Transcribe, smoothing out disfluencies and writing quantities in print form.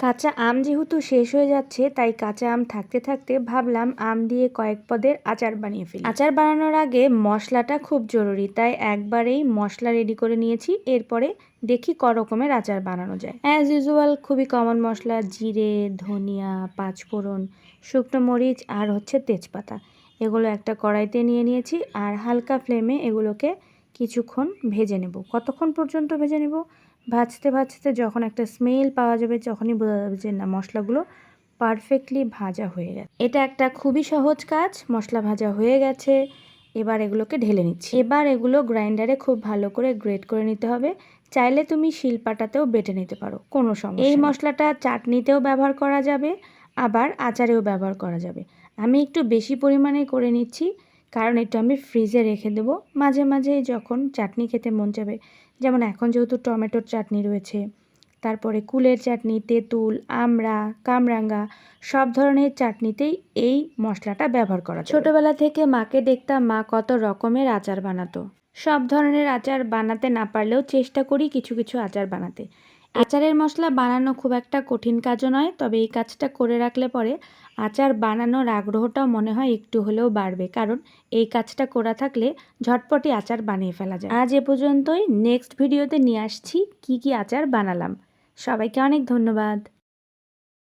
কাঁচা আম যেহেতু শেষ হয়ে যাচ্ছে, তাই কাঁচা আম থাকতে থাকতে ভাবলাম আম দিয়ে কয়েক পদের আচার বানিয়ে ফেলি। আচার বানানোর আগে মশলাটা খুব জরুরি, তাই একবারেই মশলা রেডি করে নিয়েছি। এরপরে দেখি ক রকমের আচার বানানো যায়। অ্যাজ ইউজুয়াল খুবই কমন মশলা, জিরে, ধনিয়া, পাঁচফোড়ন, শুকনো মরিচ আর হচ্ছে তেজপাতা। এগুলো একটা কড়াইতে নিয়ে নিয়েছি আর হালকা ফ্লেমে এগুলোকে কিছুক্ষণ ভেজে নেব। কতক্ষণ পর্যন্ত ভেজে নেব? ভাজতে ভাজতে যখন একটা স্মেল পাওয়া যাবে, যখনই বোঝা যাবে যে না মশলাগুলো পারফেক্টলি ভাজা হয়ে গেছে। এটা একটা খুবই সহজ কাজ। মশলা ভাজা হয়ে গেছে, এবার এগুলোকে ঢেলে নিচ্ছি। এবার এগুলো গ্রাইন্ডারে খুব ভালো করে গ্রেট করে নিতে হবে। চাইলে তুমি শিলপাটাতেও বেটে নিতে পারো, কোনো সমস্যা। এই মশলাটা চাটনিতেও ব্যবহার করা যাবে, আবার আচারেও ব্যবহার করা যাবে। আমি একটু বেশি পরিমাণে করে নিচ্ছি, কারণ এটা আমি ফ্রিজে রেখে দেবো। মাঝে মাঝে যখন চাটনি খেতে মন যাবে, যেমন এখন যেহেতু টমেটোর চাটনি রয়েছে, তারপরে কুলের চাটনি, তেঁতুল, আমড়া, কামরাঙ্গা, সব ধরনের চাটনিতেই এই মশলাটা ব্যবহার করা যায়। ছোটোবেলা থেকে মাকে দেখতাম মা কত রকমের আচার বানাতো। সব ধরনের আচার বানাতে না পারলেও চেষ্টা করি কিছু কিছু আচার বানাতে। আচারের মশলা বানানো খুব একটা কঠিন কাজও নয়, তবে এই কাজটা করে রাখলে পরে আচার বানানোর আগ্রহটাও মনে হয় একটু হলেও বাড়বে, কারণ এই কাজটা করা থাকলে ঝটপটি আচার বানিয়ে ফেলা যায়। আজ এ পর্যন্তই। নেক্সট ভিডিওতে নিয়ে আসছি কি কি আচার বানালাম। সবাইকে অনেক ধন্যবাদ।